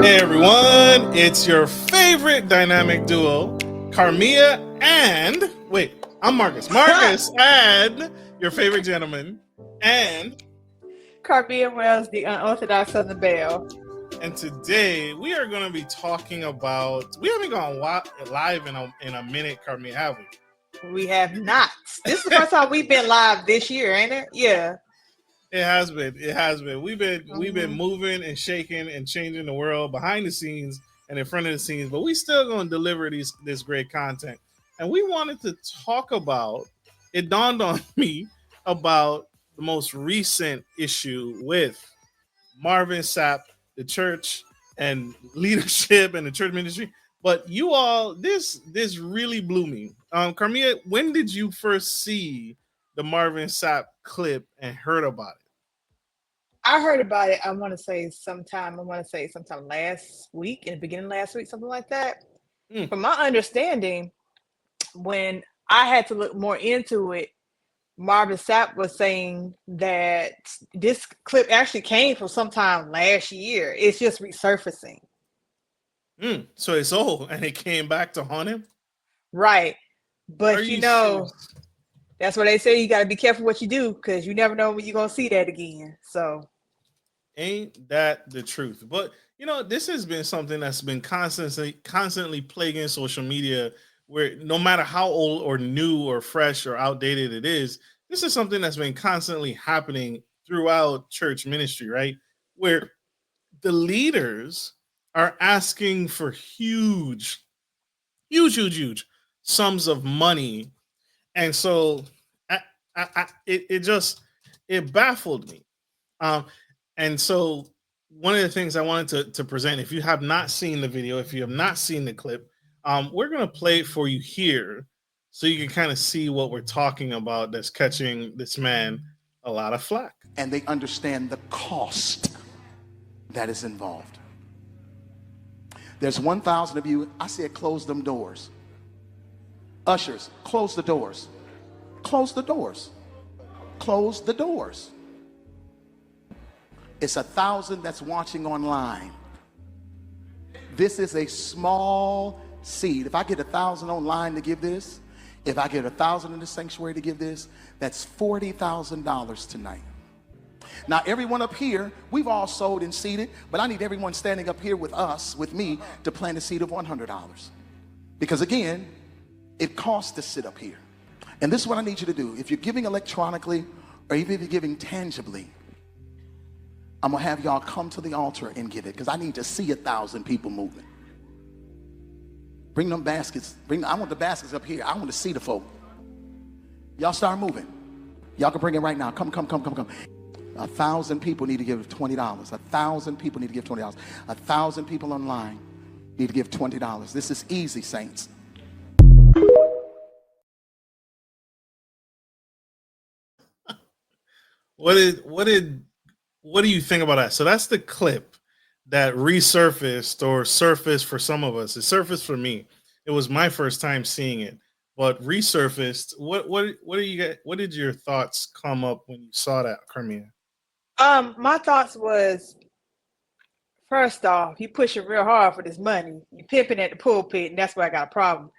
Hey everyone, it's your favorite dynamic duo, Karmea and I'm Marcus. Marcus and your favorite gentleman, and Karmea Wells, the unorthodox Southern Belle. And today we are going to be talking about. We haven't gone live in a minute, Karmea, have we? We have not. This is the first time we've been live this year, ain't it? Yeah. It has been. We've been moving and shaking and changing the world behind the scenes and in front of the scenes, but we still going to deliver this great content. And we wanted to talk about. It dawned on me about the most recent issue with Marvin Sapp, the church and leadership and the church ministry. But you all, this really blew me. Karmea, when did you first see the Marvin Sapp clip and heard about it? I heard about it, I want to say sometime last week, in the beginning of last week, something like that. From my understanding, when I had to look more into it, Marvin Sapp was saying that this clip actually came from sometime last year. It's just resurfacing. So it's old and it came back to haunt him? Right. But serious? That's what they say. You got to be careful what you do because you never know when you're going to see that again. So ain't that the truth? But this has been something that's been constantly plaguing social media, where no matter how old or new or fresh or outdated it is, this is something that's been constantly happening throughout church ministry, right? Where the leaders are asking for huge sums of money. And so it baffled me. And so one of the things I wanted to present, if you have not seen the video, if you have not seen the clip, we're going to play it for you here so you can kind of see what we're talking about that's catching this man a lot of flack. And they understand the cost that is involved. There's 1,000 of you. I said close them doors. Ushers, close the doors. Close the doors. Close the doors. It's 1,000 that's watching online. This is a small seed. If I get 1,000 online to give this, if I get 1,000 in the sanctuary to give this, that's $40,000 tonight. Now, everyone up here, we've all sold and seeded, but I need everyone standing up here with me, to plant a seed of $100. Because again, it costs to sit up here. And this is what I need you to do. If you're giving electronically, or even if you're giving tangibly, I'm gonna have y'all come to the altar and give it, because I need to see 1,000 people moving. Bring them baskets. I want the baskets up here. I want to see the folk. Y'all start moving. Y'all can bring it right now. Come. 1,000 people need to give $20. 1,000 people need to give $20. 1,000 people online need to give $20. This is easy, saints. What do you think about that? So that's the clip that resurfaced, or surfaced for some of us. It surfaced for me. It was my first time seeing it, but resurfaced. What did your thoughts come up when you saw that, Karmea? My thoughts was, first off, you pushing real hard for this money. You pimping at the pulpit, and that's where I got a problem.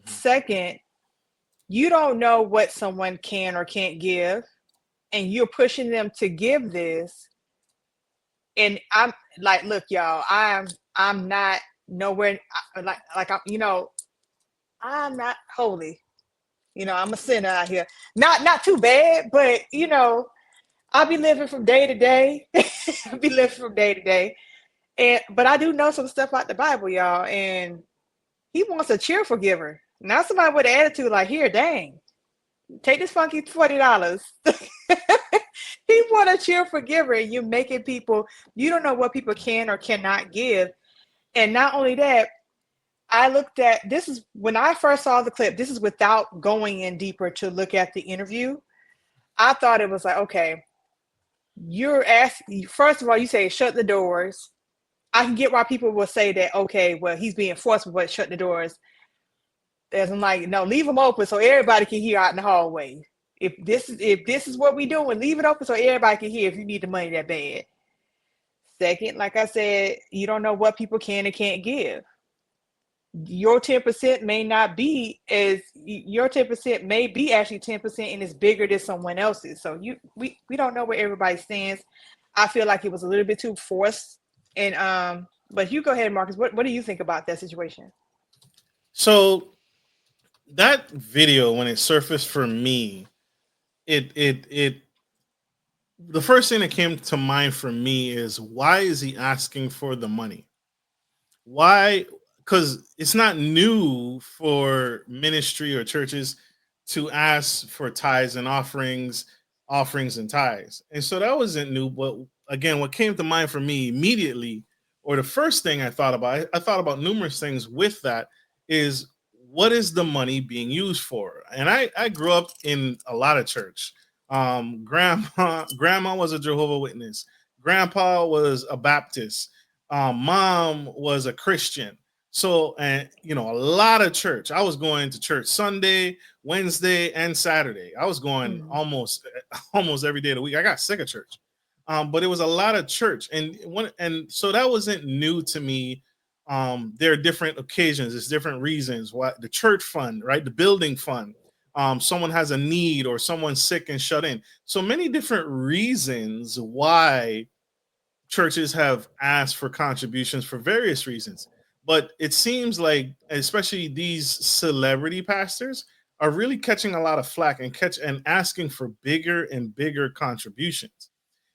Second, you don't know what someone can or can't give, and you're pushing them to give this. And I'm like, look, y'all, I'm not nowhere I'm not holy. I'm a sinner out here. Not too bad, but I'll be living from day to day. But I do know some stuff about the Bible, y'all, and he wants a cheerful giver. Not somebody with an attitude like, here, dang, take this funky $40. He want a cheerful giver, and you making people, you don't know what people can or cannot give. And not only that, I looked at, this is when I first saw the clip, this is without going in deeper to look at the interview. I thought it was like, okay, you're asking, first of all, you say shut the doors. I can get why people will say that, okay, well, he's being forceful, but shut the doors. There's like, no, leave them open so everybody can hear out in the hallway. If this is what we doing, leave it open so everybody can hear if you need the money that bad. Second, like I said, you don't know what people can and can't give. Your 10% may not be as your 10% may be actually 10% and it's bigger than someone else's. So we don't know where everybody stands. I feel like it was a little bit too forced. And but you go ahead, Marcus. What do you think about that situation? So that video, when it surfaced for me, it the first thing that came to mind for me is, why is he asking for the money? Why? Because it's not new for ministry or churches to ask for tithes and offerings and tithes. And so that wasn't new. But again, what came to mind for me immediately, or the first thing I thought about numerous things with that, is, what is the money being used for? And I grew up in a lot of church. Grandma was a Jehovah's Witness. Grandpa was a Baptist. Mom was a Christian. So, and a lot of church. I was going to church Sunday, Wednesday, and Saturday. I was going almost every day of the week. I got sick of church, but it was a lot of church, and so that wasn't new to me. There are different occasions. There's different reasons why. The church fund, right? The building fund. Someone has a need, or someone's sick and shut in. So many different reasons why churches have asked for contributions for various reasons. But it seems like, especially these celebrity pastors, are really catching a lot of flack and asking for bigger and bigger contributions.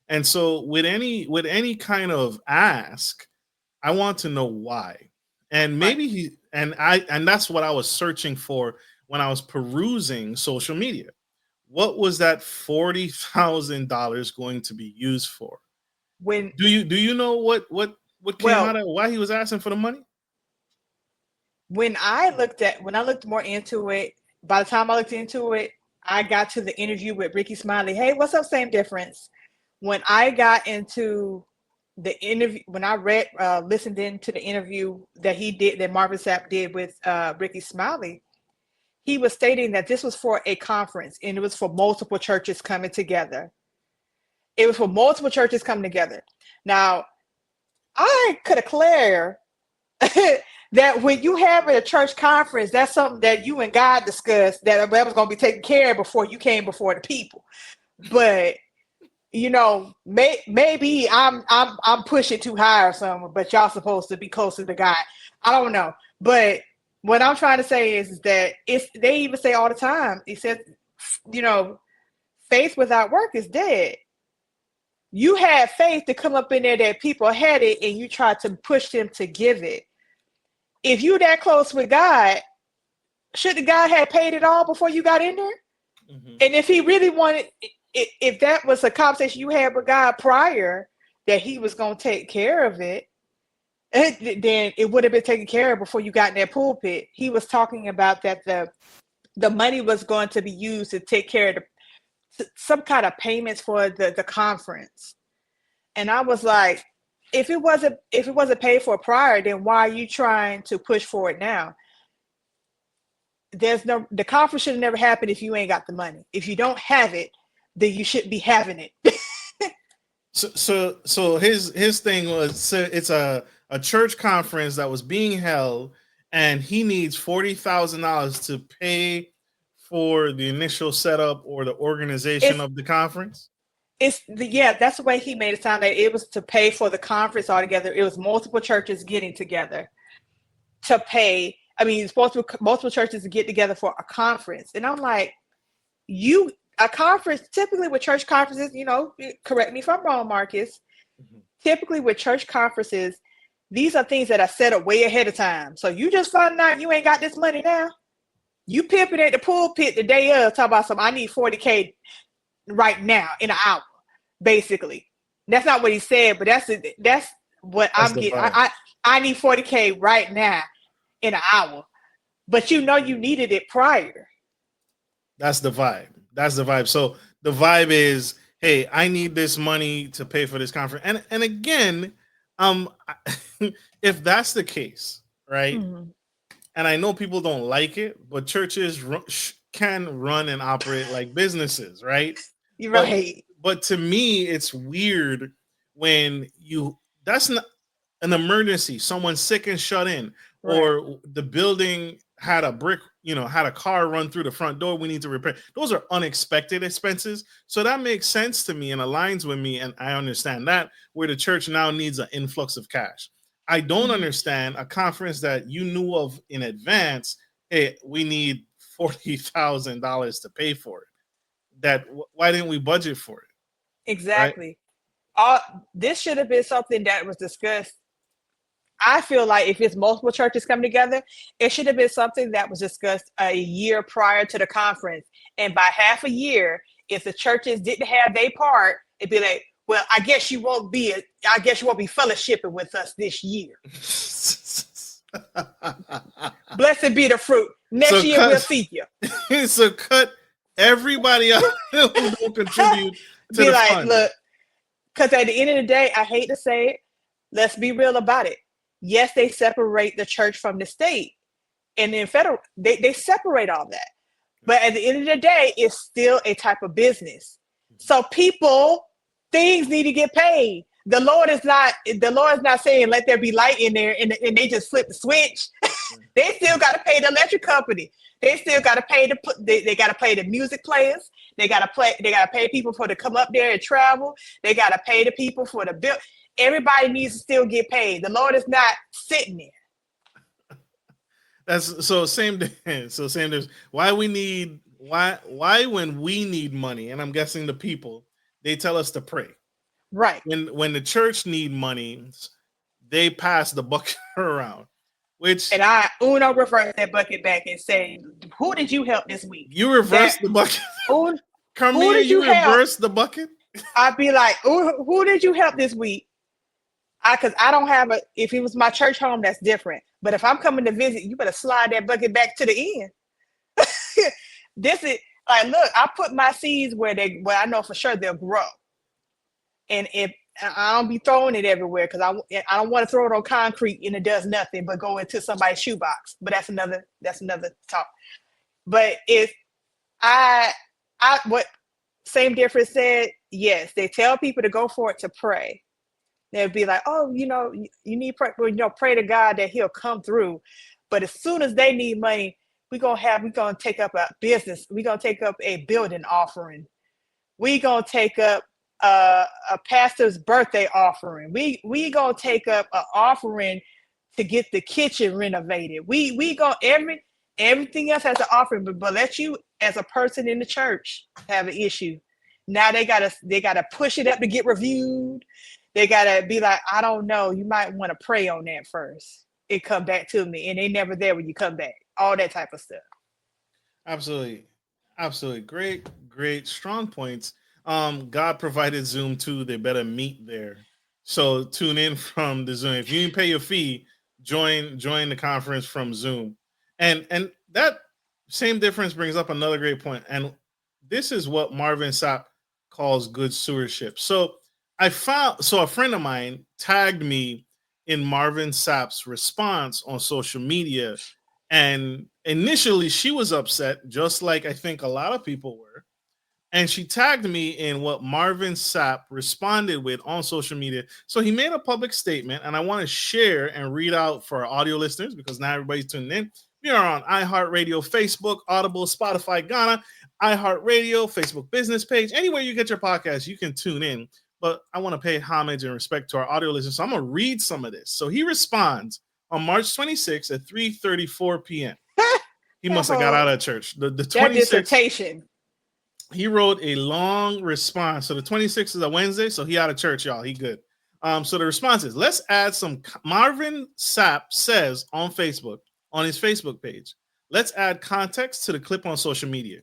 And so with any kind of ask, I want to know why. And maybe and that's what I was searching for when I was perusing social media. What was that $40,000 going to be used for? When do you know what came out of why he was asking for the money? When I looked more into it, by the time I looked into it, I got to the interview with Ricky Smiley. Hey, what's up? Same difference. When I got into the interview, when I listened into the interview that Marvin Sapp did with Ricky Smiley, he was stating that this was for a conference and it was for multiple churches coming together. It was for multiple churches coming together. Now, I could declare that when you have a church conference, that's something that you and God discussed that was going to be taken care of before you came before the people. But maybe I'm pushing too high or something. But y'all supposed to be closer to God. I don't know. But what I'm trying to say is that they even say all the time. He says, faith without work is dead. You had faith to come up in there that people had it, and you tried to push them to give it. If you that close with God, should the God have paid it all before you got in there? Mm-hmm. And if he really wanted, if that was a conversation you had with God prior, that he was going to take care of it, then it would have been taken care of before you got in that pulpit. He was talking about that the money was going to be used to take care of some kind of payments for the conference. And I was like, if it wasn't paid for prior, then why are you trying to push for it now? The conference should have never happened if you ain't got the money. If you don't have it, then you shouldn't be having it. So his thing was, it's a church conference that was being held, and he needs $40,000 to pay for the initial setup or the organization of the conference. That's the way he made it sound, that it was to pay for the conference altogether. It was multiple churches getting together to pay. I mean, it's multiple churches to get together for a conference. And I'm like, a conference, typically with church conferences, correct me if I'm wrong, Marcus. Mm-hmm. Typically with church conferences, these are things that are set up way ahead of time. So you just finding out you ain't got this money now. You pimping at the pulpit the day of, talking about I need $40K right now in an hour. Basically, that's not what he said, but that's what I'm getting. I need $40K right now in an hour, but you needed it prior. That's the vibe. So the vibe is, hey, I need this money to pay for this conference. And again, if that's the case, right? Mm-hmm. And I know people don't like it, but churches can run and operate like businesses, right? You're right. But to me, it's weird when That's not an emergency. Someone's sick and shut in, Right. or the building had had a car run through the front door. We need to repair. Those are unexpected expenses. So that makes sense to me and aligns with me. And I understand that, where the church now needs an influx of cash. I don't understand a conference that you knew of in advance. Hey, we need $40,000 to pay for it. Why didn't we budget for it? Exactly. Right? This should have been something that was discussed. I feel like if it's multiple churches coming together, it should have been something that was discussed a year prior to the conference. And by half a year, if the churches didn't have their part, it'd be like, well, I guess you won't be fellowshipping with us this year. Blessed be the fruit. Next year we'll see you. So cut everybody out who don't contribute to be the like, fund. Look, because at the end of the day, I hate to say it, let's be real about it. Yes, they separate the church from the state, and then federal, they separate all that. But at the end of the day, it's still a type of business. So things need to get paid. The Lord is not saying let there be light in there and they just flip the switch. They still got to pay the electric company. They still got to pay they got to pay the music players. They got to pay people to come up there and travel. They got to pay the people for the bill. Everybody needs to still get paid. The Lord is not sitting there. That's so same. So same. There's why when we need money, and I'm guessing the people, they tell us to pray. Right. When the church need money, they pass the bucket around. And I reverse that bucket back and say, who did you help this week? You reverse the bucket. Karmea, you reverse the bucket? I'd be like, who did you help this week? Because I don't have if it was my church home, that's different. But if I'm coming to visit, you better slide that bucket back to the end. This is like, look, I put my seeds where I know for sure they'll grow. And if I don't be throwing it everywhere, because I don't want to throw it on concrete and it does nothing but go into somebody's shoebox. But that's another talk. But if what same difference said, yes, they tell people to go for it to pray. They'll be like, oh, you need pray, pray to God that He'll come through. But as soon as they need money, we're gonna take up a business. We're gonna take up a building offering. We're gonna take up a pastor's birthday offering. We gonna take up an offering to get the kitchen renovated. We go everything else has an offering, but let you as a person in the church have an issue. Now they gotta push it up to get reviewed. They gotta be like, I don't know, you might want to pray on that first. It come back to me, and they never there when you come back. All that type of stuff. Absolutely. Great, strong points. God provided Zoom too. They better meet there. So tune in from the Zoom. If you didn't pay your fee, join the conference from Zoom. And that same difference brings up another great point. And this is what Marvin Sapp calls good stewardship. So a friend of mine tagged me in Marvin Sapp's response on social media. And initially she was upset, just like I think a lot of people were. And she tagged me in what Marvin Sapp responded with on social media. So he made a public statement, and I want to share and read out for our audio listeners, because now everybody's tuning in. We are on iHeartRadio, Facebook, Audible, Spotify, Ghana, iHeartRadio, Facebook business page. Anywhere you get your podcast, you can tune in. But I want to pay homage and respect to our audio listeners. So I'm going to read some of this. So he responds on March 26th at 3:34 p.m. He must have got out of church. The 26th. Dissertation. He wrote a long response. So the 26th is a Wednesday, so he out of church, y'all. He good. So the response is, let's add some. Marvin Sapp says on Facebook, on his Facebook page, let's add context to the clip on social media.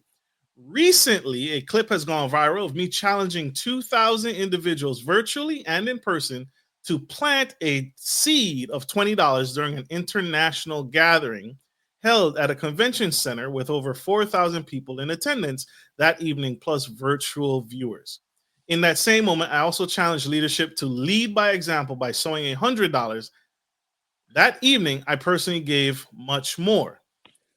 Recently, a clip has gone viral of me challenging 2,000 individuals virtually and in person to plant a seed of $20 during an international gathering held at a convention center with over 4,000 people in attendance that evening, plus virtual viewers. In that same moment, I also challenged leadership to lead by example by sowing $100. That evening, I personally gave much more.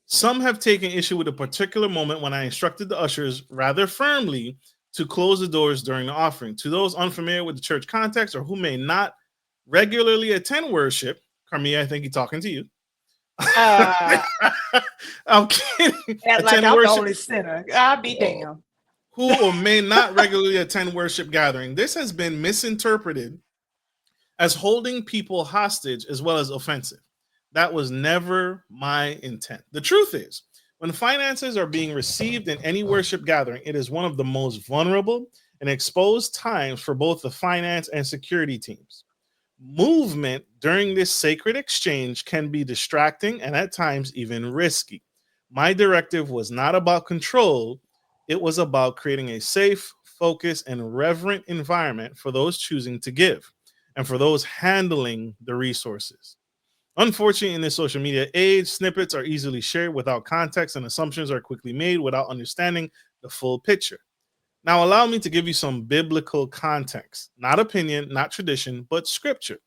Some have taken issue with a particular moment when I instructed the ushers rather firmly to close the doors during the offering. To those unfamiliar with the church context or who may not regularly attend worship. Karmea, I think he's talking to you. Uh, I'm kidding. act like Attend I'm the worship. only sinner. I'll be damned. Who or may not regularly attend worship gathering. This has been misinterpreted as holding people hostage as well as offensive. That was never my intent. The truth is, when finances are being received in any worship gathering, it is one of the most vulnerable and exposed times for both the finance and security teams. Movement during this sacred exchange can be distracting and at times even risky. My directive was not about control, it was about creating a safe, focused, and reverent environment for those choosing to give and for those handling the resources. Unfortunately, in this social media age, snippets are easily shared without context and assumptions are quickly made without understanding the full picture. Now, allow me to give you some biblical context, not opinion, not tradition, but scripture.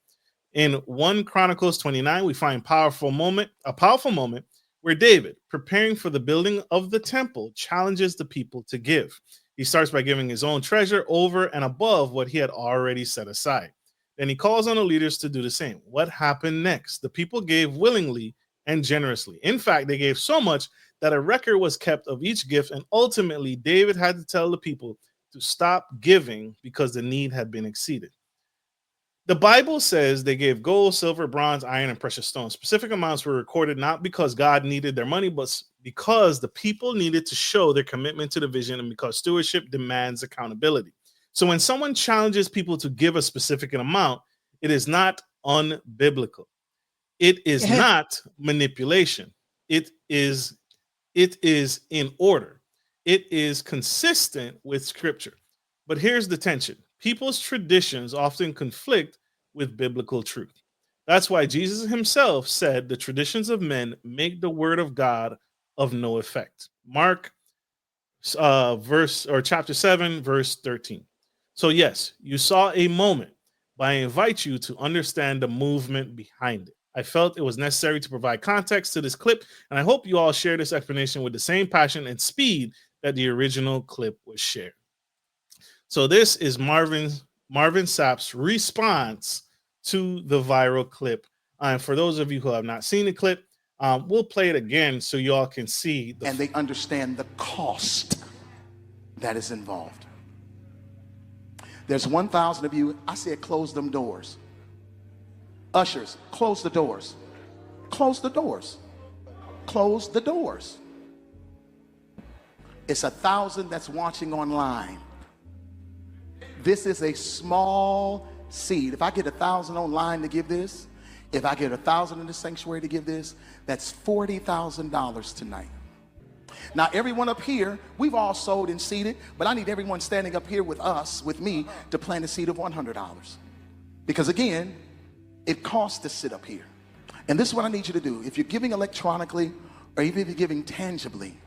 In 1 Chronicles 29, we find a powerful moment where David, preparing for the building of the temple, challenges the people to give. He starts by giving his own treasure over and above what he had already set aside. Then he calls on the leaders to do the same. What happened next? The people gave willingly and generously. In fact, they gave so much that a record was kept of each gift, and ultimately David had to tell the people to stop giving because the need had been exceeded. The Bible says they gave gold, silver, bronze, iron, and precious stones. Specific amounts were recorded not because God needed their money, but because the people needed to show their commitment to the vision and because stewardship demands accountability. So when someone challenges people to give a specific amount, it is not unbiblical. It is not manipulation. It is in order. It is consistent with scripture. But here's the tension. People's traditions often conflict with biblical truth. That's why Jesus himself said the traditions of men make the word of God of no effect. Mark chapter 7, verse 13. So yes, you saw a moment, but I invite you to understand the movement behind it. I felt it was necessary to provide context to this clip, and I hope you all share this explanation with the same passion and speed that the original clip was shared. So this is Marvin Sapp's response to the viral clip. And for those of you who have not seen the clip, we'll play it again so you all can see. And they understand the cost that is involved. There's 1,000 of you. I said close them doors. Ushers, close the doors. Close the doors. Close the doors. It's 1,000 that's watching online. This is a small seed. If I get 1,000 online to give this, if I get 1,000 in the sanctuary to give this, that's $40,000 tonight. Now, everyone up here, we've all sowed and seeded, but I need everyone standing up here with us, with me, to plant a seed of $100. Because again, it costs to sit up here. And this is what I need you to do. If you're giving electronically, or even if you're giving tangibly,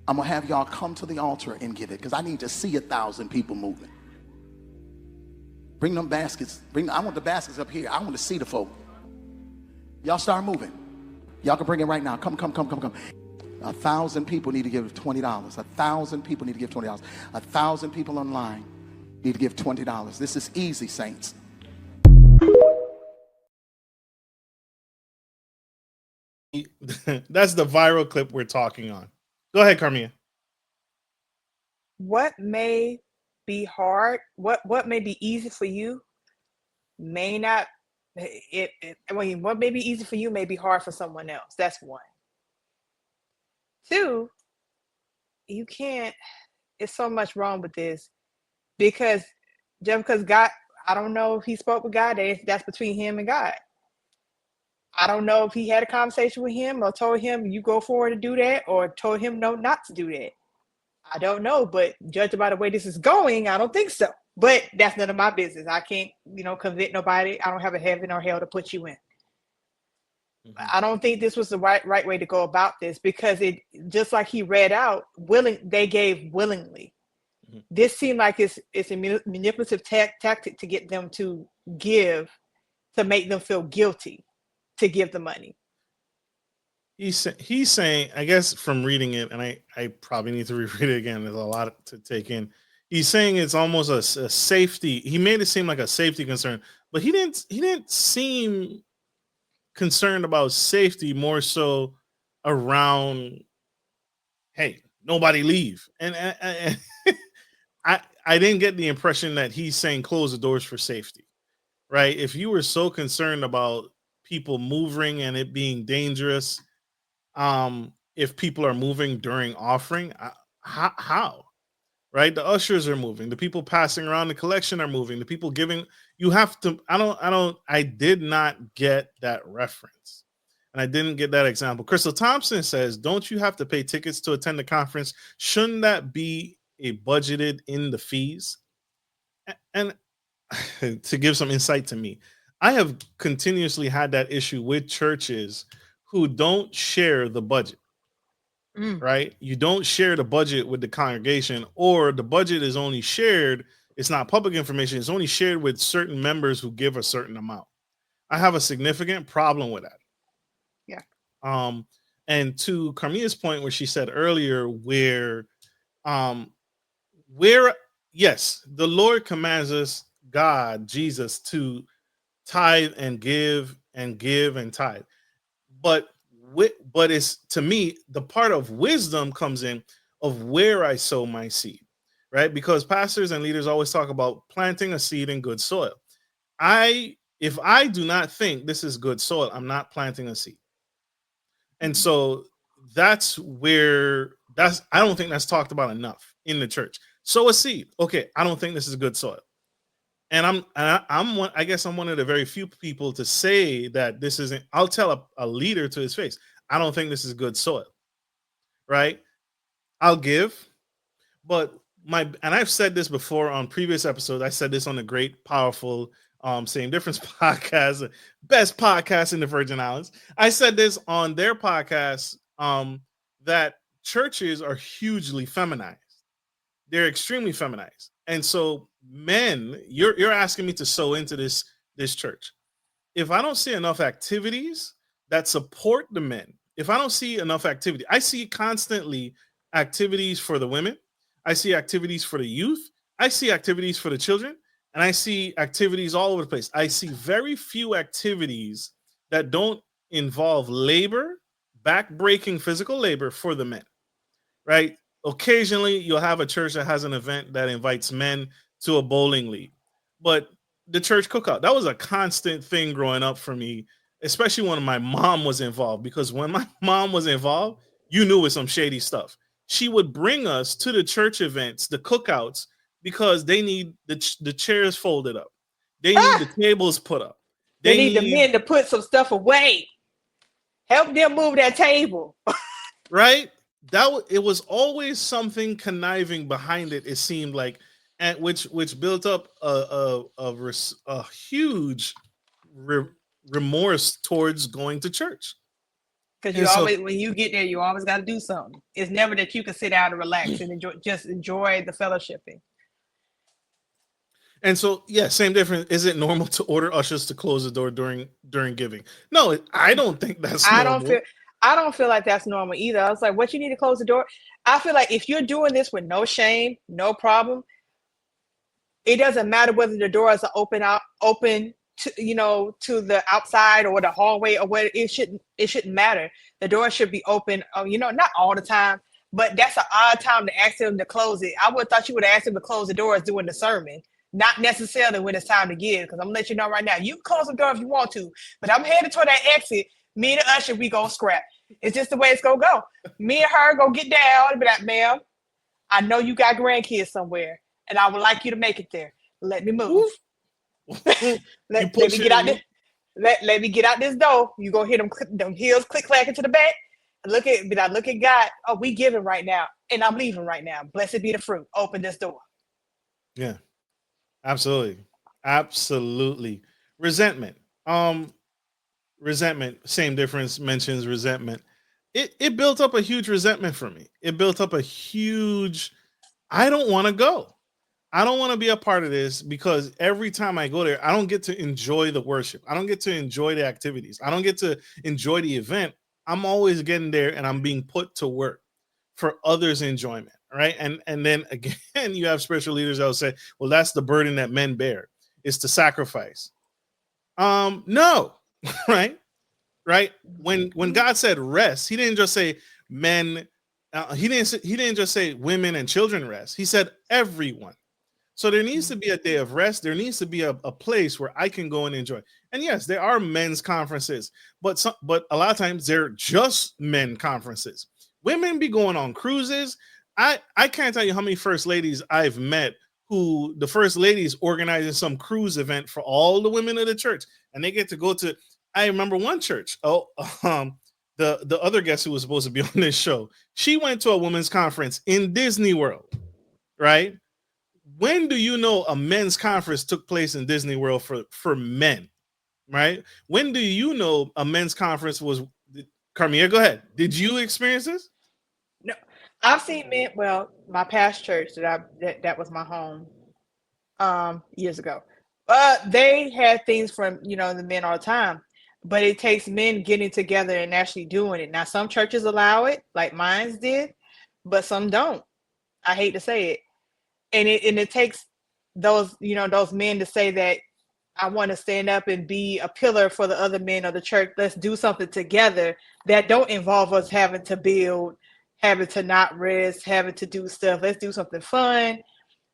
I'm gonna have y'all come to the altar and give it, because I need to see 1,000 people moving. Bring them baskets. I want the baskets up here. I want to see the folk. Y'all start moving. Y'all can bring it right now. Come. 1,000 people need to give $20. 1,000 people need to give $20. 1,000 people online need to give $20. This is easy, saints. That's the viral clip we're talking on. Go ahead, Karmea. What may be hard, what may be easy for you may not, what may be easy for you may be hard for someone else. That's one. Two, you can't, it's so much wrong with this, because just because God, I don't know if he spoke with God, that's between him and God. I don't know if he had a conversation with him or told him you go forward to do that, or told him no, not to do that. I don't know, but judging by the way this is going, I don't think so. But that's none of my business. I can't, convict nobody. I don't have a heaven or hell to put you in. Mm-hmm. I don't think this was the right way to go about this, because it, just like he read out, they gave willingly. Mm-hmm. This seemed like it's a manipulative tactic to get them to give, to make them feel guilty to give the money. He's saying, I guess from reading it, and I probably need to reread it again, there's a lot to take in. he's saying it's almost a safety. He made it seem like a safety concern, but he didn't seem concerned about safety, more so around, hey, nobody leave. And I didn't get the impression that he's saying close the doors for safety, right? If you were so concerned about people moving and it being dangerous, if people are moving during offering, how? Right? The ushers are moving, the people passing around the collection are moving, the people giving. You have to. I did not get that reference, and I didn't get that example. Crystal Thompson says, "Don't you have to pay tickets to attend the conference? Shouldn't that be budgeted in the fees?" And to give some insight to me, I have continuously had that issue with churches who don't share the budget. Right? You don't share the budget with the congregation, or the budget is only shared. It's not public information. It's only shared with certain members who give a certain amount. I have a significant problem with that. Yeah. And to Karmea's point, where she said earlier, where yes, the Lord commands us, God, Jesus, to tithe and give and give and tithe, but it's, to me, the part of wisdom comes in of where I sow my seed, right? Because pastors and leaders always talk about planting a seed in good soil. If I do not think this is good soil, I'm not planting a seed. And so I don't think that's talked about enough in the church. Sow a seed. Okay, I don't think this is good soil. And I guess I'm one of the very few people to say that this isn't. I'll tell a leader to his face, I don't think this is good soil, right? I'll give, but and I've said this before on previous episodes. I said this on the Great Powerful Same Difference podcast, best podcast in the Virgin Islands. I said this on their podcast, that churches are hugely feminized. They're extremely feminized. And so, men, you're asking me to sow into this church. If I don't see enough activities that support the men, if I don't see enough activity, I see constantly activities for the women, I see activities for the youth, I see activities for the children, and I see activities all over the place. I see very few activities that don't involve labor, back-breaking physical labor for the men, right? Occasionally, you'll have a church that has an event that invites men to a bowling league. But the church cookout, that was a constant thing growing up for me, especially when my mom was involved. Because when my mom was involved, you knew it was some shady stuff. She would bring us to the church events, the cookouts, because they need the chairs folded up. They need the tables put up. They need the men to put some stuff away. Help them move that table. Right? It was always something conniving behind it. It seemed like, and which built up a huge remorse towards going to church. Because when you get there, you always got to do something. It's never that you can sit down and relax and enjoy the fellowshipping. And so, yeah, same difference. Is it normal to order ushers to close the door during giving? No, I don't think that's normal. I don't feel like that's normal either. I was like, what, you need to close the door? I feel like if you're doing this with no shame, no problem, it doesn't matter whether the doors are open to, to the outside or the hallway or where it shouldn't matter. The door should be open, not all the time, but that's an odd time to ask them to close it. I would have thought you would have asked them to close the doors during the sermon, not necessarily when it's time to give, because I'm going to let you know right now, you can close the door if you want to, but I'm headed toward that exit. Me and the usher, we gonna scrap. It's just the way it's gonna go. Me and her go get down and be like, ma'am, I know you got grandkids somewhere, and I would like you to make it there. Let me move. let me get out this. Let me get out this door. You gonna hear them heels click clacking to the back. Look at God. Oh, we giving right now, and I'm leaving right now. Blessed be the fruit. Open this door. Yeah, absolutely. Resentment. Resentment, same difference, mentions resentment. It built up a huge resentment for me. It built up a huge, I don't want to go. I don't want to be a part of this, because every time I go there, I don't get to enjoy the worship. I don't get to enjoy the activities. I don't get to enjoy the event. I'm always getting there and I'm being put to work for others' enjoyment, right? And then again, you have spiritual leaders that will say, well, that's the burden that men bear, is to sacrifice. No, right? When God said rest, he didn't just say men, he didn't just say women and children rest. He said everyone. So there needs to be a day of rest. There needs to be a place where I can go and enjoy. And yes, there are men's conferences, but a lot of times they're just men conferences. Women be going on cruises. I can't tell you how many first ladies I've met who the first ladies organizing some cruise event for all the women of the church, and they get to go to. I remember one church. The other guest who was supposed to be on this show, she went to a women's conference in Disney World, right? When do you know a men's conference took place in Disney World for men, right? When do you know a men's conference was? Karmea, go ahead. Did you experience this? No, I've seen men. Well, my past church that was my home years ago. They had things from the men all the time, but it takes men getting together and actually doing it. Now, some churches allow it, like mine did, but some don't. I hate to say it. And it takes those men to say that I want to stand up and be a pillar for the other men of the church. Let's do something together that don't involve us having to build, having to not rest, having to do stuff. Let's do something fun.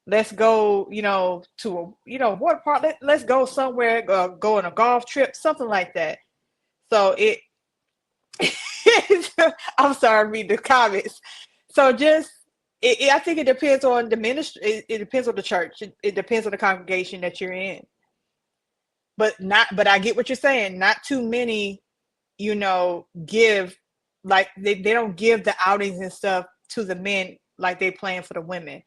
Let's go, to a water park. Let's go somewhere, go on a golf trip, something like that. So I'm sorry, read the comments. So just. I think it depends on the ministry. It depends on the church. It depends on the congregation that you're in. But I get what you're saying. Not too many, give, like they don't give the outings and stuff to the men like they plan for the women.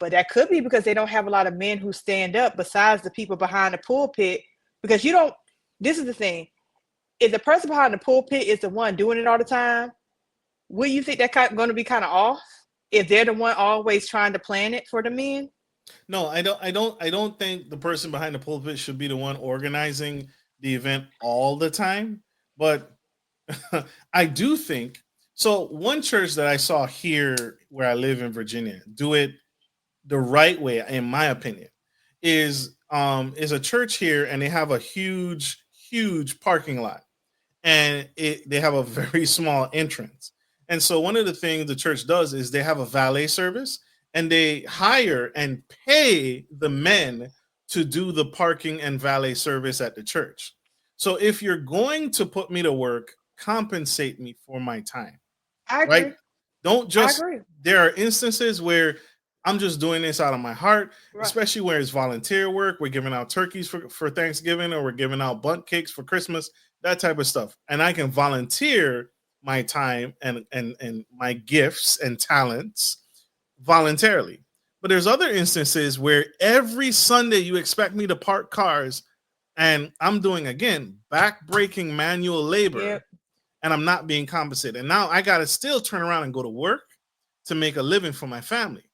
But that could be because they don't have a lot of men who stand up besides the people behind the pulpit. Because this is the thing. If the person behind the pulpit is the one doing it all the time, will you think that's going to be kind of off? If they're the one always trying to plan it for the men? No, I don't think the person behind the pulpit should be the one organizing the event all the time. But I do think so. One church that I saw here where I live in Virginia do it the right way, in my opinion, is a church here, and they have a huge parking lot, and they have a very small entrance. And so one of the things the church does is they have a valet service, and they hire and pay the men to do the parking and valet service at the church. So if you're going to put me to work, compensate me for my time. I agree. Right? Don't just, there are instances where I'm just doing this out of my heart, right, especially where it's volunteer work. We're giving out turkeys for Thanksgiving, or we're giving out bundt cakes for Christmas, that type of stuff. And I can volunteer my time and my gifts and talents voluntarily. But there's other instances where every Sunday you expect me to park cars, and I'm doing, again, back-breaking manual labor, yep, and I'm not being compensated. And now I got to still turn around and go to work to make a living for my family.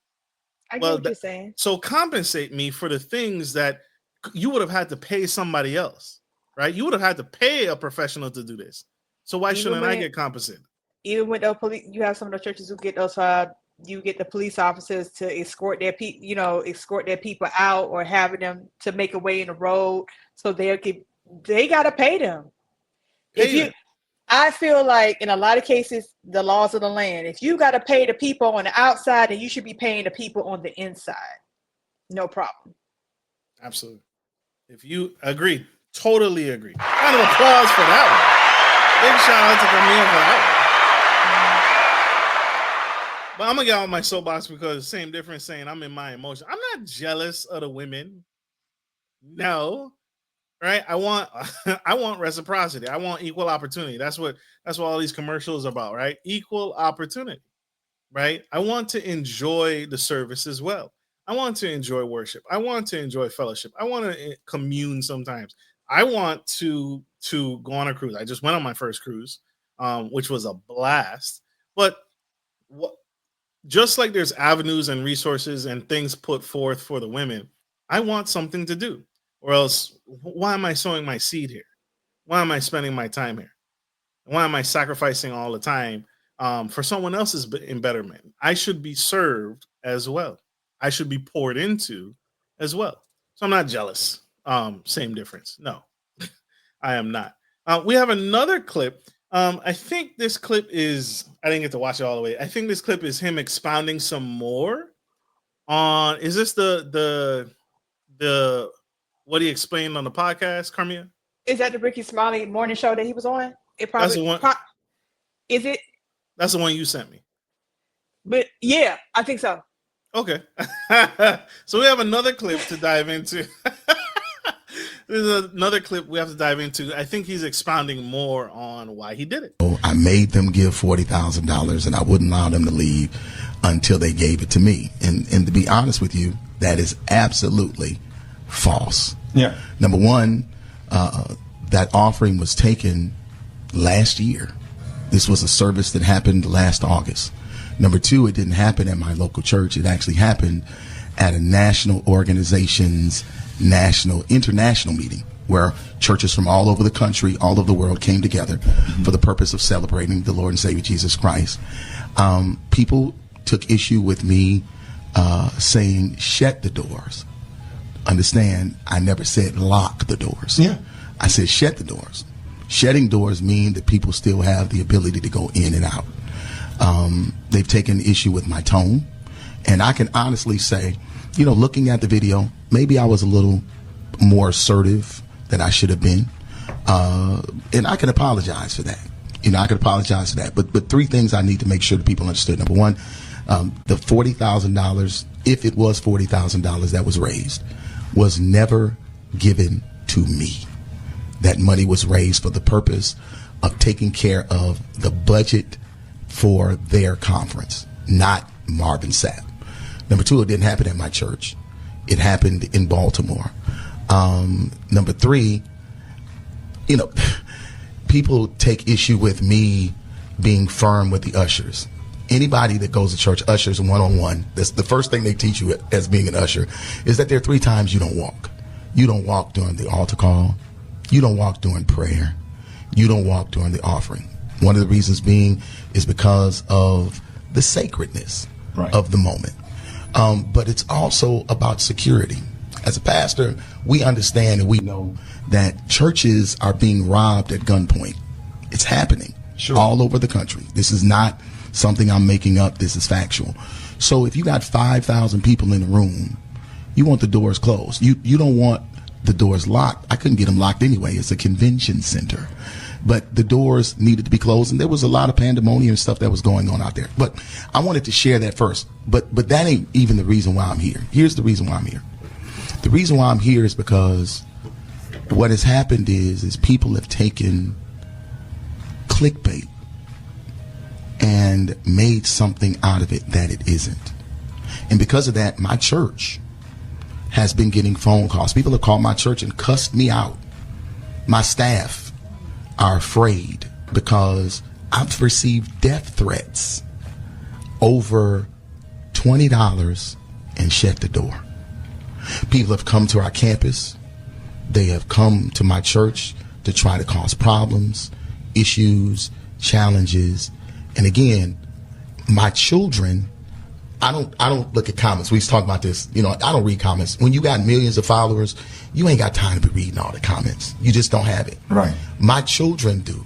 I get what you're saying. So compensate me for the things that you would have had to pay somebody else, right? You would have had to pay a professional to do this. So why shouldn't I get compensated? Even with the police, you have some of the churches who get those. You get the police officers to escort their people out, or having them to make a way in the road, so they gotta pay them. I feel like in a lot of cases, the laws of the land, if you gotta pay the people on the outside, then you should be paying the people on the inside. No problem. Absolutely. If you agree, totally agree. Round of applause for that one. Big shout out to Karmea for that one. But I'm gonna get on my soapbox because same difference saying I'm in my emotion. I'm not jealous of the women. No, right? I want reciprocity. I want equal opportunity. That's what all these commercials are about, right? Equal opportunity, right? I want to enjoy the service as well. I want to enjoy worship. I want to enjoy fellowship. I want to commune sometimes. I want to go on a cruise. I just went on my first cruise, which was a blast. But just like there's avenues and resources and things put forth for the women, I want something to do. Or else, why am I sowing my seed here? Why am I spending my time here? Why am I sacrificing all the time for someone else's betterment. I should be served as well. I should be poured into as well. So I'm not jealous. Same difference. No, I am not. We have another clip. I think this clip is, I didn't get to watch it all the way. I think this clip is him expounding some more on, is this the what he explained on the podcast, Karmea? Is that the Ricky Smiley morning show that he was on? It probably That's the one. Is it? That's the one you sent me. But yeah, I think so. Okay. So we have another clip to dive into. There's another clip we have to dive into. I think he's expounding more on why he did it. I made them give $40,000 and I wouldn't allow them to leave until they gave it to me. And to be honest with you, that is absolutely false. Yeah. Number one, that offering was taken last year. This was a service that happened last August. Number two, it didn't happen at my local church. It actually happened at a national organization's international meeting where churches from all over the country, all over the world came together for the purpose of celebrating the Lord and Savior Jesus Christ. People took issue with me saying, shut the doors. Understand, I never said lock the doors. Yeah. I said shut the doors. Shutting doors mean that people still have the ability to go in and out. They've taken issue with my tone. And I can honestly say, looking at the video, maybe I was a little more assertive than I should have been. And I can apologize for that. I can apologize for that. But three things I need to make sure that people understood. Number one, the $40,000, if it was $40,000 that was raised, was never given to me. That money was raised for the purpose of taking care of the budget for their conference, not Marvin Sapp. Number two, it didn't happen at my church. It happened in Baltimore. Number three, people take issue with me being firm with the ushers. Anybody that goes to church, ushers one-on-one, that's the first thing they teach you as being an usher, is that there are 3 times you don't walk. You don't walk during the altar call. You don't walk during prayer. You don't walk during the offering. One of the reasons being is because of the sacredness of the moment. But it's also about security. As a pastor, we understand and we know that churches are being robbed at gunpoint. It's happening all over the country. This is not something I'm making up. This is factual. So if you got 5,000 people in a room, you want the doors closed. You don't want the doors locked. I couldn't get them locked anyway. It's a convention center. But the doors needed to be closed, and there was a lot of pandemonium stuff that was going on out there. But I wanted to share that first. But that ain't even the reason why I'm here. Here's the reason why I'm here. The reason why I'm here is because what has happened is people have taken clickbait and made something out of it that it isn't. And because of that, my church has been getting phone calls. People have called my church and cussed me out. My staff are afraid because I've received death threats over $20 and shut the door. People have come to our campus. They have come to my church to try to cause problems, issues, challenges. And again, my children, I don't look at comments. We used to talk about this. I don't read comments. When you got millions of followers, you ain't got time to be reading all the comments. You just don't have it. Right. My children do.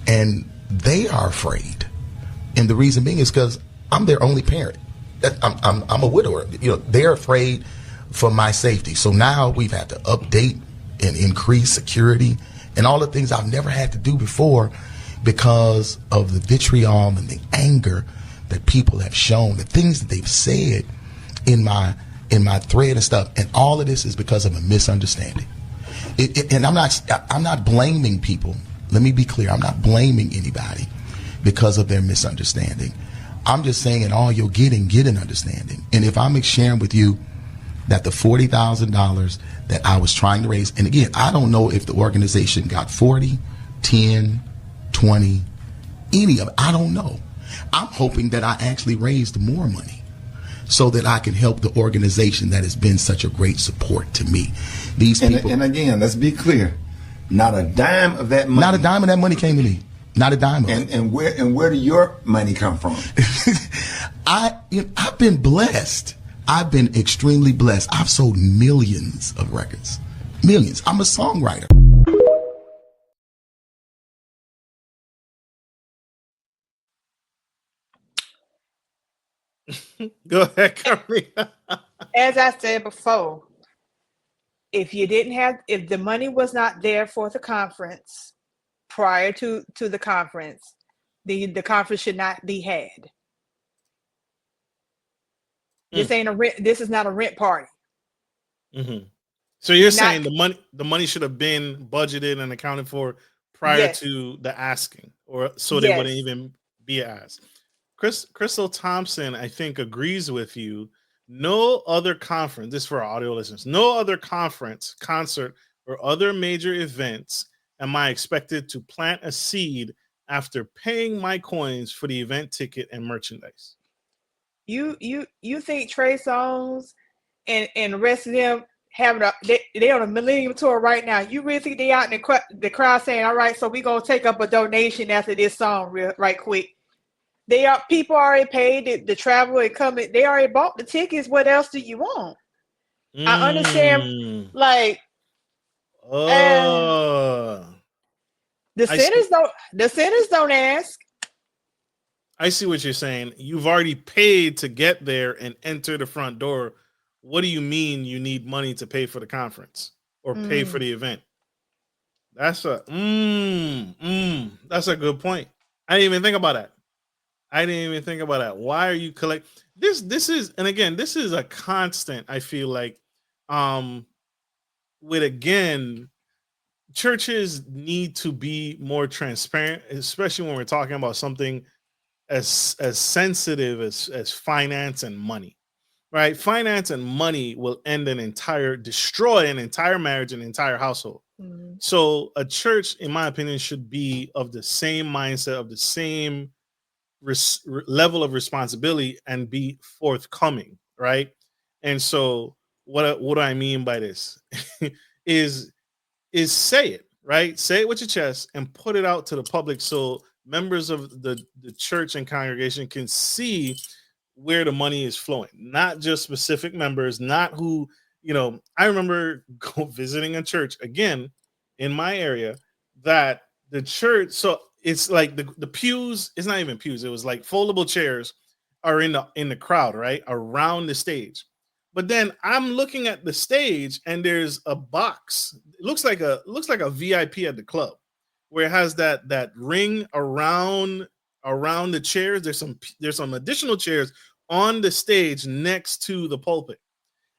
And they are afraid. And the reason being is because I'm their only parent. I'm a widower. They're afraid for my safety. So now we've had to update and increase security and all the things I've never had to do before because of the vitriol and the anger that people have shown, the things that they've said in my thread and stuff. And all of this is because of a misunderstanding. And I'm not blaming people. Let me be clear. I'm not blaming anybody because of their misunderstanding. I'm just saying in all you're getting, get an understanding. And if I'm sharing with you that the $40,000 that I was trying to raise, and again, I don't know if the organization got 40, 10, 20, any of it. I don't know. I'm hoping that I actually raised more money so that I can help the organization that has been such a great support to me. These people. And again, let's be clear. Not a dime of that money. Not a dime of that money came to me. Not a dime of it. And where do your money come from? I've been blessed. I've been extremely blessed. I've sold millions of records. Millions. I'm a songwriter. Go ahead, Karmea. As I said before, if the money was not there for the conference prior to the conference, the conference should not be had. This ain't a rent. This is not a rent party. Mm-hmm. So you're saying the money should have been budgeted and accounted for prior to the asking, or so they wouldn't even be asked. Crystal Thompson, I think, agrees with you. No other conference, this is for our audio listeners, no other conference, concert, or other major events am I expected to plant a seed after paying my coins for the event ticket and merchandise. You think Trey Songz and the rest of them they on a Millennium Tour right now? You really think they out in the crowd saying, all right, so we gonna take up a donation after this song right quick? People already paid the travel and coming. They already bought the tickets. What else do you want? I understand. Like, the sinners don't ask. I see what you're saying. You've already paid to get there and enter the front door. What do you mean you need money to pay for the conference or pay for the event? That's a good point. I didn't even think about that. Why are you collect this? This is a constant. I feel like, churches need to be more transparent, especially when we're talking about something as sensitive as finance and money, right? Finance and money will destroy an entire marriage, an entire household. So a church, in my opinion, should be of the same mindset, of the same level of responsibility, and be forthcoming, right? And so what do I mean by this is say it, right? Say it with your chest and put it out to the public so members of the church and congregation can see where the money is flowing, not just specific members, not who, I remember visiting a church again in my area that the church, so it's like the pews, it's not even pews, it was like foldable chairs are in the crowd, right, around the stage. But then I'm looking at the stage and there's a box. It looks like a VIP at the club, where it has that ring around the chairs. There's some additional chairs on the stage next to the pulpit.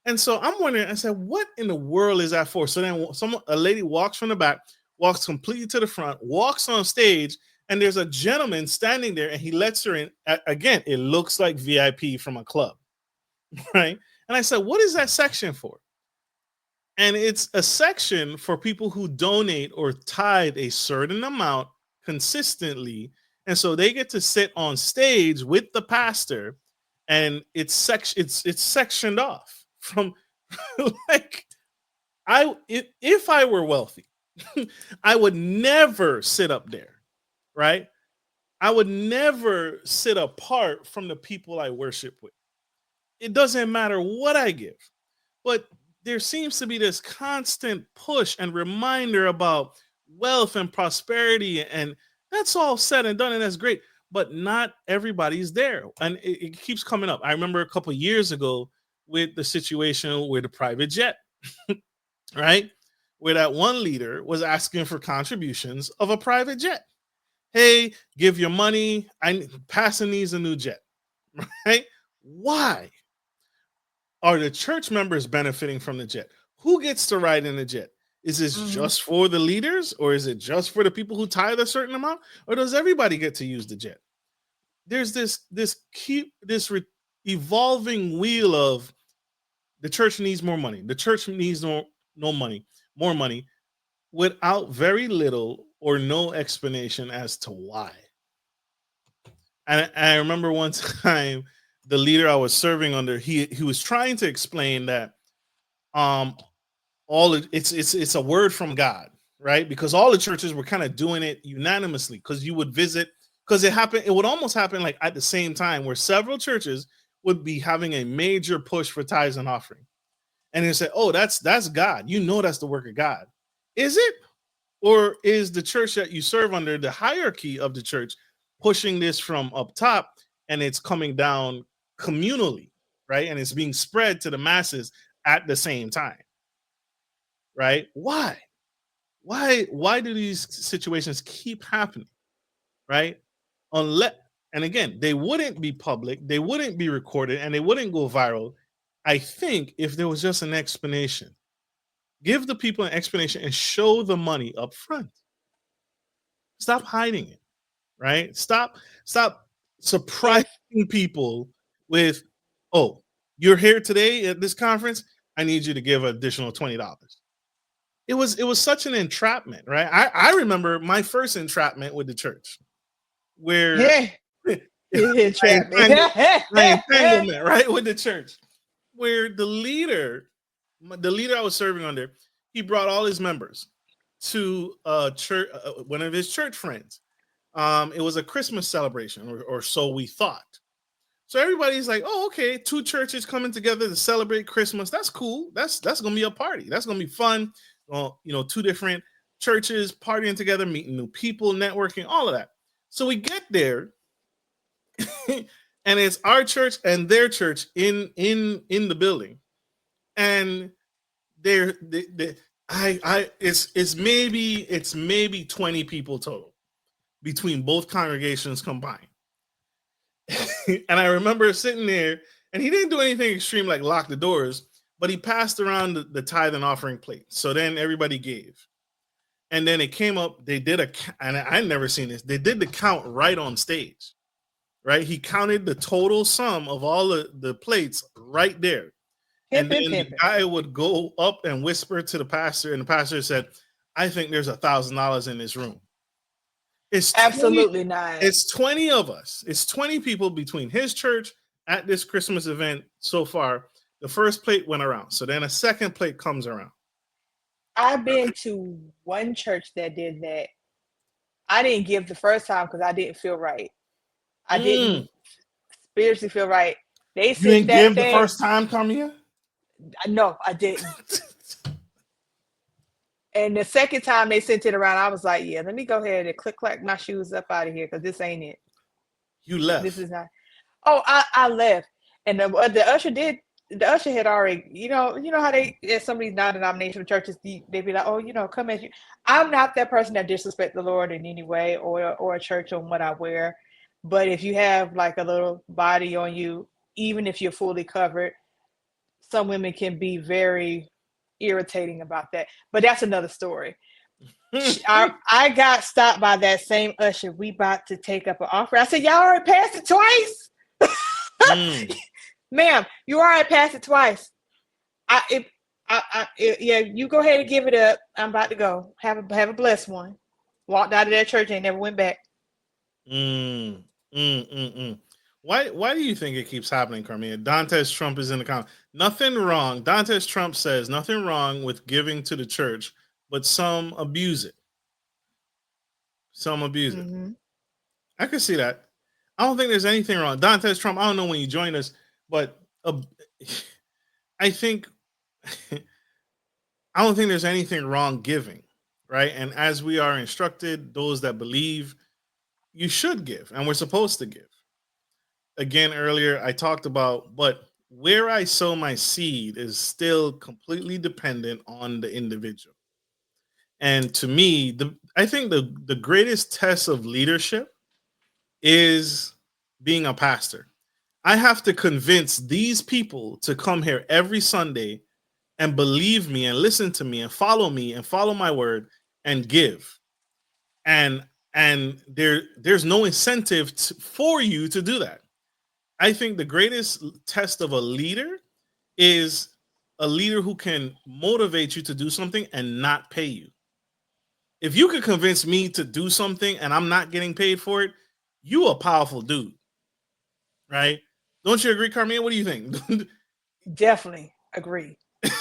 And so I'm wondering, I said, what in the world is that for? So then a lady walks from the back, walks completely to the front, walks on stage, and there's a gentleman standing there, and he lets her in. Again, it looks like VIP from a club, right? And I said, what is that section for? And it's a section for people who donate or tithe a certain amount consistently. And so they get to sit on stage with the pastor, and it's sectioned off from like, if I were wealthy, I would never sit up there, right? I would never sit apart from the people I worship with. It doesn't matter what I give, but there seems to be this constant push and reminder about wealth and prosperity, and that's all said and done, and that's great, but not everybody's there, and it keeps coming up. I remember a couple of years ago with the situation with the private jet, right, where that one leader was asking for contributions of a private jet. Hey, give your money. Passing needs a new jet, right? Why? Are the church members benefiting from the jet? Who gets to ride in the jet? Is this just for the leaders, or is it just for the people who tithe a certain amount, or does everybody get to use the jet? There's this evolving wheel of the church needs more money. The church needs more money, without very little or no explanation as to why. And I remember one time, the leader I was serving under, he was trying to explain that it's a word from God, right? Because all the churches were kind of doing it unanimously, because you would visit, because it would almost happen like at the same time, where several churches would be having a major push for tithes and offering. And they say, oh, that's God. You know that's the work of God. Is it? Or is the church that you serve under, the hierarchy of the church, pushing this from up top, and it's coming down communally, right? And it's being spread to the masses at the same time, right? Why? Why do these situations keep happening, right? Unless, and again, they wouldn't be public, they wouldn't be recorded, and they wouldn't go viral, I think, if there was just an explanation. Give the people an explanation and show the money up front. Stop hiding it, right? Stop surprising people with, oh, you're here today at this conference, I need you to give an additional $20. It was such an entrapment, right? I remember my first entrapment with the church, where Entrapment. my entanglement, right, with the church, where the leader I was serving under, he brought all his members to church, one of his church friends. It was a Christmas celebration, or so we thought. So everybody's like, oh, okay, 2 churches coming together to celebrate Christmas. That's cool. That's gonna be a party. That's gonna be fun. 2 different churches partying together, meeting new people, networking, all of that. So we get there, and it's our church and their church in the building, and it's maybe 20 people total between both congregations combined. And I remember sitting there, and he didn't do anything extreme like lock the doors, but he passed around the tithe and offering plate. So then everybody gave. And then it came up, they did and I'd never seen this, they did the count right on stage, right? He counted the total sum of all the plates right there. And then the guy would go up and whisper to the pastor, and the pastor said, I think there's $1,000 in this room. It's absolutely not. It's 20 of us. It's 20 people between his church at this Christmas event so far. The first plate went around. So then a second plate comes around. I've been to one church that did that. I didn't give the first time because I didn't feel right. I didn't spiritually feel right. They said, you didn't give the first time, Karmea? No, I didn't. And the second time they sent it around, I was like, yeah, let me go ahead and clack my shoes up out of here, because this ain't it. You left. This is not. Oh, I left. And the usher did. The usher had already, you know how they, at some of these non-denominational churches, they be like, oh, come as you. I'm not that person that disrespects the Lord in any way, or a church on what I wear. But if you have like a little body on you, even if you're fully covered, some women can be very irritating about that. But that's another story. I got stopped by that same usher. We about to take up an offer. I said, y'all already passed it twice? Ma'am, you already passed it twice. Yeah, you go ahead and give it up. I'm about to go. Have a blessed one. Walked out of that church and never went back. Why do you think it keeps happening, Karmea? Dantes Trump is in the comment. Nothing wrong. Dantes Trump says nothing wrong with giving to the church, but some abuse it. Some abuse it. I can see that. I don't think there's anything wrong. Dantes Trump, I don't know when you joined us, but I think I don't think there's anything wrong giving, right? And as we are instructed, those that believe, you should give, and we're supposed to give. Again, earlier I talked about, but where I sow my seed is still completely dependent on the individual. And to me, I think the greatest test of leadership is being a pastor. I have to convince these people to come here every Sunday and believe me and listen to me and follow my word and give. And there's no incentive for you to do that. I think the greatest test of a leader is a leader who can motivate you to do something and not pay you. If you could convince me to do something and I'm not getting paid for it, you a powerful dude, right? Don't you agree, Karmea? What do you think? Definitely agree,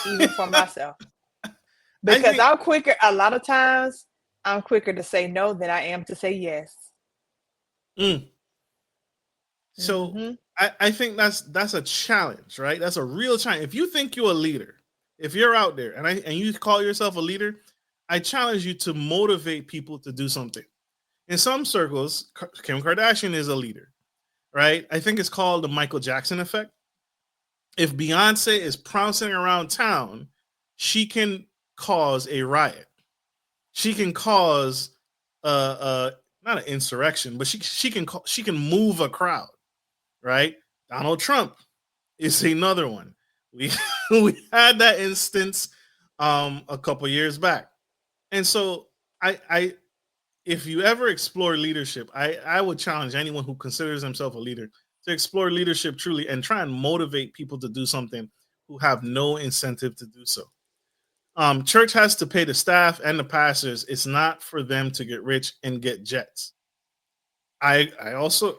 even for myself. Because I'm quicker, a lot of times, I'm quicker to say no than I am to say yes. So I think that's a challenge, right? That's a real challenge. If you think you're a leader, if you're out there and you call yourself a leader, I challenge you to motivate people to do something. In some circles, Kim Kardashian is a leader, right? I think it's called the Michael Jackson effect. If Beyonce is prancing around town, she can cause a riot. She can cause not an insurrection, but she can move a crowd, right? Donald Trump is another one. We had that instance a couple years back, and so I if you ever explore leadership, I would challenge anyone who considers himself a leader to explore leadership truly and try and motivate people to do something who have no incentive to do so. Church has to pay the staff and the pastors. It's not for them to get rich and get jets. I also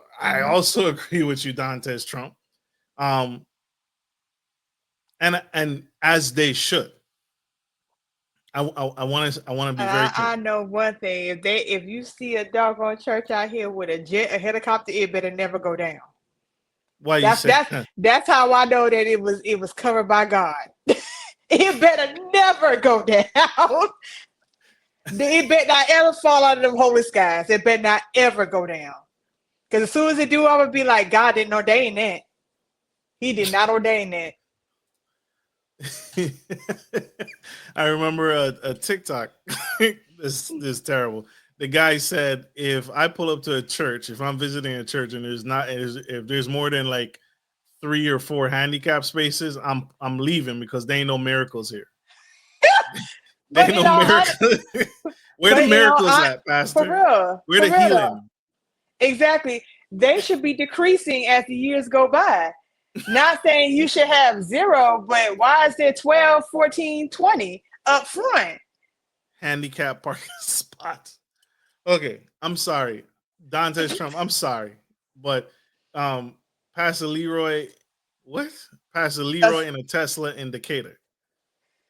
agree with you, Dantes Trump. And as they should. I want to be very clear. I know one thing: if you see a doggone church out here with a jet, a helicopter, it better never go down. Why that's you say that's how I know that it was covered by God. It better never go down. It better not ever fall out of them holy skies. It better not ever go down. Because as soon as it do, I'm gonna be like, God didn't ordain that. He did not ordain that. I remember a TikTok. This is terrible. The guy said, if I pull up to a church, if I'm visiting a church and if there's more than like 3 or 4 handicap spaces, I'm leaving because there ain't no miracles here. There ain't no miracles. Where the miracles at, Pastor? For real. Where the healing? Exactly. They should be decreasing as the years go by. Not saying you should have 0, but why is there 12, 14, 20 up front? Handicap parking spots. Okay, I'm sorry. Dantes Trump, I'm sorry. But Pastor Leroy, what? Pastor Leroy in a Tesla in Decatur.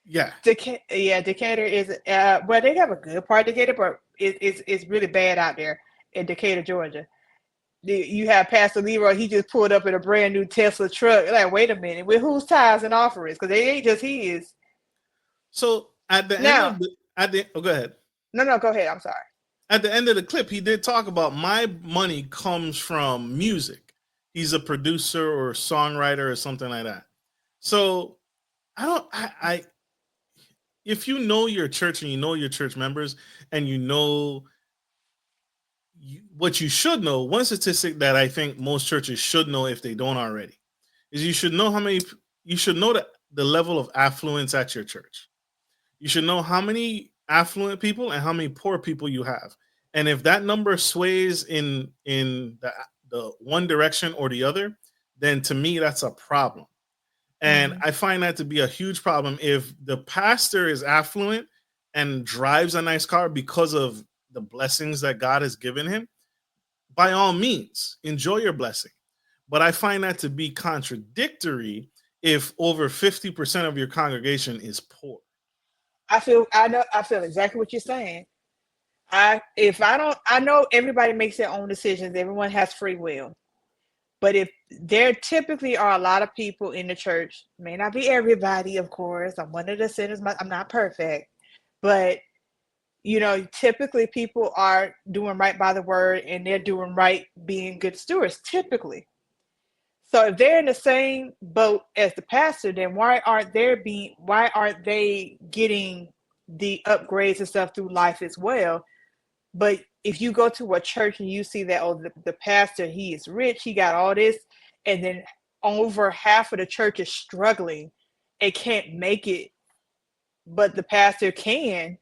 Yeah. Decatur is, well, they have a good part of Decatur, but it's really bad out there in Decatur, Georgia. You have Pastor Leroy, he just pulled up in a brand new Tesla truck. Like, wait a minute, with whose tithes and offerings? Because they ain't just his. So at the end of go ahead. No, go ahead. I'm sorry. At the end of the clip, he did talk about my money comes from music. He's a producer or songwriter or something like that. So I if you know your church and you know your church members and you know what you should know, one statistic that I think most churches should know if they don't already is you should know the level of affluence at your church. You should know how many affluent people and how many poor people you have. And if that number sways in the one direction or the other, then to me, that's a problem. And I find that to be a huge problem. If the pastor is affluent and drives a nice car because of the blessings that God has given him, by all means, enjoy your blessing. But I find that to be contradictory if over 50% of your congregation is poor. I feel exactly what you're saying. I know everybody makes their own decisions. Everyone has free will. But if there typically are a lot of people in the church, may not be everybody, of course. I'm one of the sinners. I'm not perfect. But, typically people are doing right by the word and they're doing right being good stewards, typically. So if they're in the same boat as the pastor, then why aren't they getting the upgrades and stuff through life as well? But if you go to a church and you see that, the pastor, he is rich, he got all this, and then over half of the church is struggling and can't make it, but the pastor can,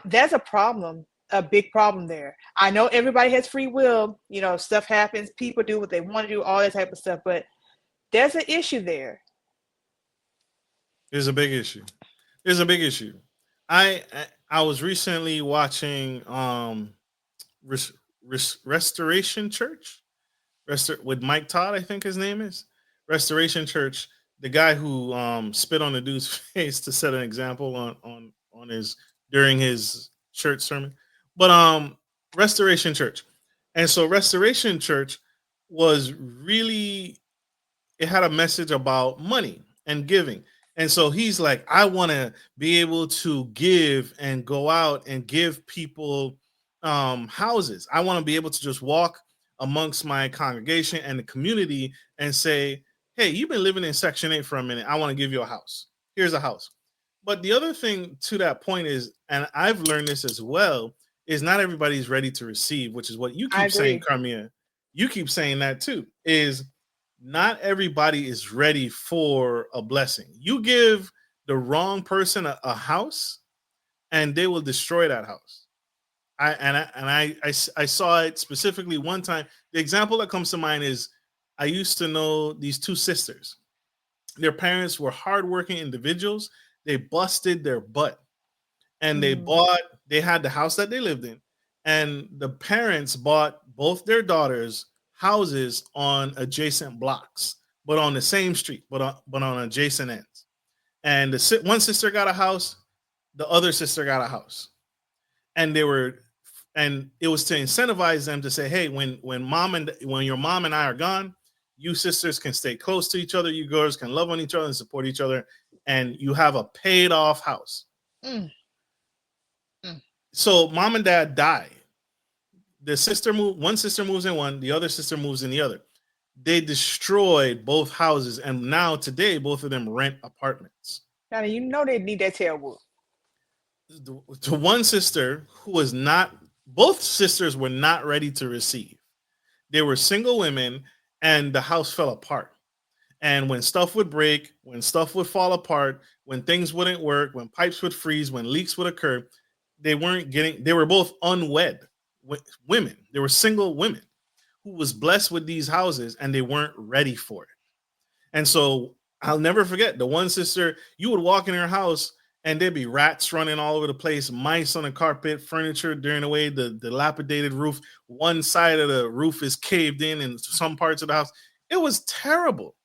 that's a problem, a big problem there. I know everybody has free will, stuff happens, people do what they want to do, all that type of stuff, but there's an issue there. There's a big issue. I was recently watching Restoration Church with Mike Todd, I think his name is Restoration Church. the guy who spit on the dude's face to set an example on his during his church sermon. But Restoration Church. And so Restoration Church was really, it had a message about money and giving. And so he's like, I want to be able to give and go out and give people houses. I want to be able to just walk amongst my congregation and the community and say, hey, you've been living in Section 8 for a minute. I want to give you a house. Here's a house. But the other thing to that point is, and I've learned this as well, is not everybody's ready to receive, which is what you keep saying, Karmea. You keep saying that too, is not everybody is ready for a blessing. You give the wrong person a house and they will destroy that house. I saw it specifically one time. The example that comes to mind is I used to know these two sisters. Their parents were hardworking individuals. They busted their butt and they had the house that they lived in. And the parents bought both their daughters houses on adjacent blocks, but on the same street, but on adjacent ends. And one sister got a house, the other sister got a house. And it was to incentivize them to say, hey, when your mom and I are gone, you sisters can stay close to each other. You girls can love on each other and support each other. And you have a paid off house. So mom and dad die. One sister moves in one, the other sister moves in the other. They destroyed both houses. And now today, both of them rent apartments. Now, you know they need that tail whoop. To one sister who was not, both sisters were not ready to receive. They were single women and the house fell apart. And when stuff would break, when stuff would fall apart, when things wouldn't work, when pipes would freeze, when leaks would occur, they were both unwed women. They were single women who was blessed with these houses and they weren't ready for it. And so I'll never forget the one sister, you would walk in her house and there'd be rats running all over the place, mice on the carpet, furniture during the way, the dilapidated roof. One side of the roof is caved in some parts of the house. It was terrible.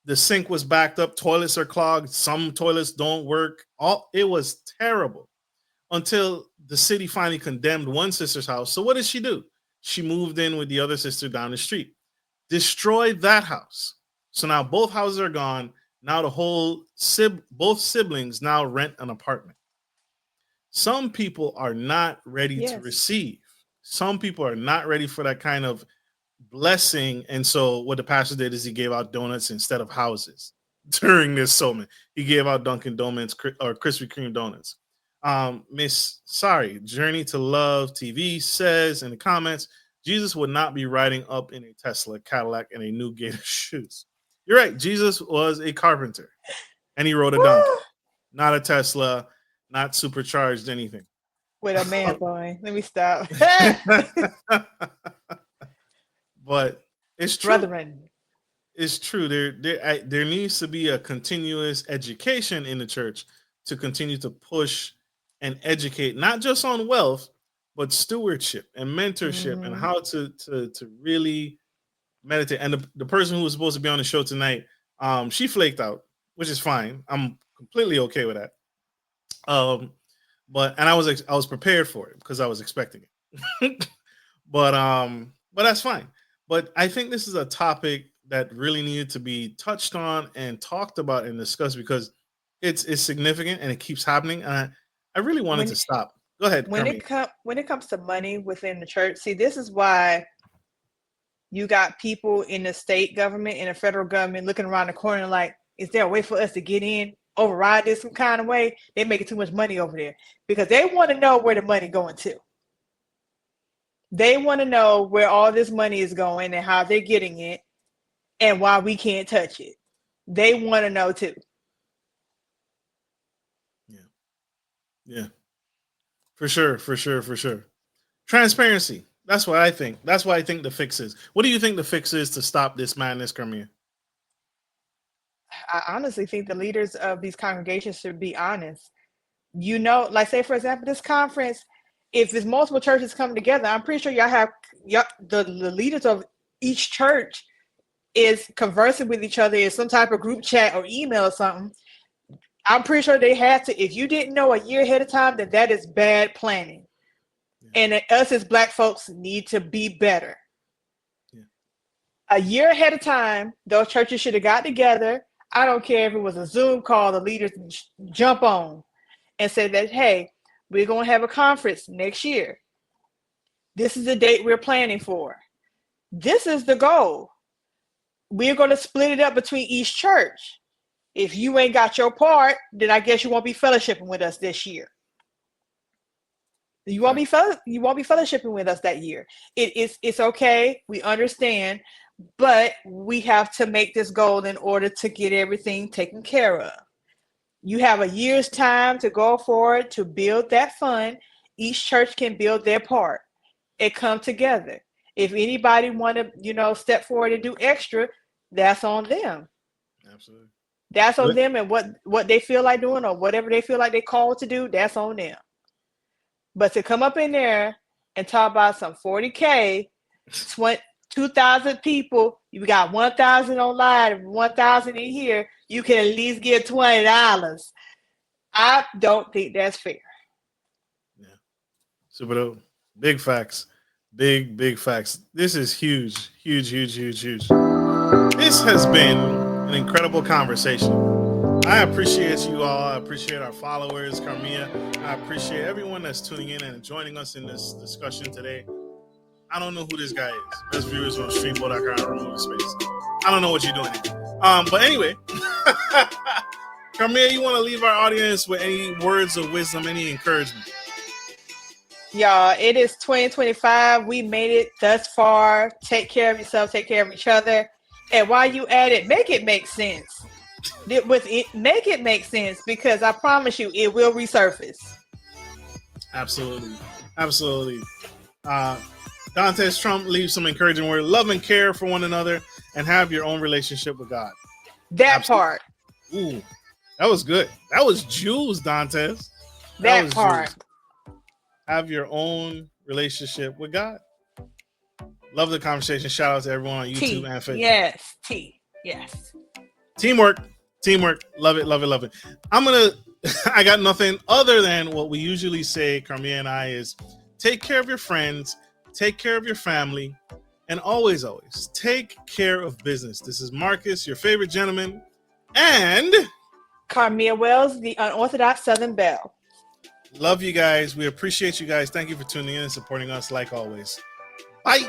The sink was backed up. Toilets are clogged. Some toilets don't work. It was terrible until the city finally condemned one sister's house. So what did she do? She moved in with the other sister down the street, destroyed that house. So now both houses are gone. Now both siblings now rent an apartment. Some people are not ready to receive. Some people are not ready for that kind of blessing. And so what the pastor did is he gave out donuts instead of houses during this sermon. He gave out Dunkin' Donuts or Krispy Kreme donuts. Journey to Love TV says in the comments, Jesus would not be riding up in a Tesla, Cadillac, and a new Gator shoes. You're right. Jesus was a carpenter and he rode a donkey, not a Tesla, not supercharged anything. With a man boy. Let me stop. But it's true. Brethren. It's true. There needs to be a continuous education in the church to continue to push and educate, not just on wealth, but stewardship and mentorship and how to really meditate. And the person who was supposed to be on the show tonight, she flaked out, which is fine. I'm completely okay with that. But I was prepared for it because I was expecting it. but that's fine. But I think this is a topic that really needed to be touched on and talked about and discussed because it's significant and it keeps happening. And I really wanted to stop. Go ahead. When it comes to money within the church, see, this is why you got people in the state government and the federal government looking around the corner like, is there a way for us to get in, override this some kind of way? They're making too much money over there because they want to know where the money going to. They want to know where all this money is going and how they're getting it and why we can't touch it. They want to know too. Yeah. For sure. Transparency. That's what I think. That's what I think the fix is. What do you think the fix is to stop this madness, Karmea? I honestly think the leaders of these congregations should be honest. You know, like say, for example, this conference, if there's multiple churches coming together, I'm pretty sure y'all have the leaders of each church is conversing with each other in some type of group chat or email or something, I'm pretty sure they had to. If you didn't know a year ahead of time, then that is bad planning. And us as Black folks need to be better. Yeah. A year ahead of time, those churches should have got together. I don't care if it was a Zoom call, the leaders jump on and say that, hey, we're going to have a conference next year. This is the date we're planning for. This is the goal. We're going to split it up between each church. If you ain't got your part, then I guess you won't be fellowshipping with us this year. You won't be fellowshipping with us that year. It's okay. We understand, but we have to make this goal in order to get everything taken care of. You have a year's time to go forward to build that fund. Each church can build their part and come together. If anybody want to, step forward and do extra, that's on them. Absolutely. That's on them, and what they feel like doing or whatever they feel like they called to do, that's on them. But to come up in there and talk about some 40K, 2,000 people, you got 1,000 online, 1,000 in here, you can at least get $20. I don't think that's fair. Yeah. Super dope. Big facts. Big facts. This is huge. This has been an incredible conversation. I appreciate you all. I appreciate our followers, Karmea. I appreciate everyone that's tuning in and joining us in this discussion today. I don't know who this guy is. Best viewers on streambo.com, remove space. I don't know what you're doing here. But anyway, Karmea, you want to leave our audience with any words of wisdom, any encouragement? Y'all, it is 2025. We made it thus far. Take care of yourself. Take care of each other. And while you at it, make it make sense. Make it make sense, because I promise you it will resurface. Absolutely. Dantes Trump leaves some encouraging word. Love and care for one another and have your own relationship with God. That part. Ooh, that was good. That was Jules, Dantes. That part. Jules. Have your own relationship with God. Love the conversation. Shout out to everyone on YouTube and Facebook. Yes. Yes. Teamwork. Love it. I got nothing other than what we usually say, Karmea and I, is take care of your friends, take care of your family, and always take care of business. This is Marcus, your favorite gentleman, and Karmea Wells, the unorthodox Southern Belle. Love you guys. We appreciate you guys. Thank you for tuning in and supporting us like always. Bye.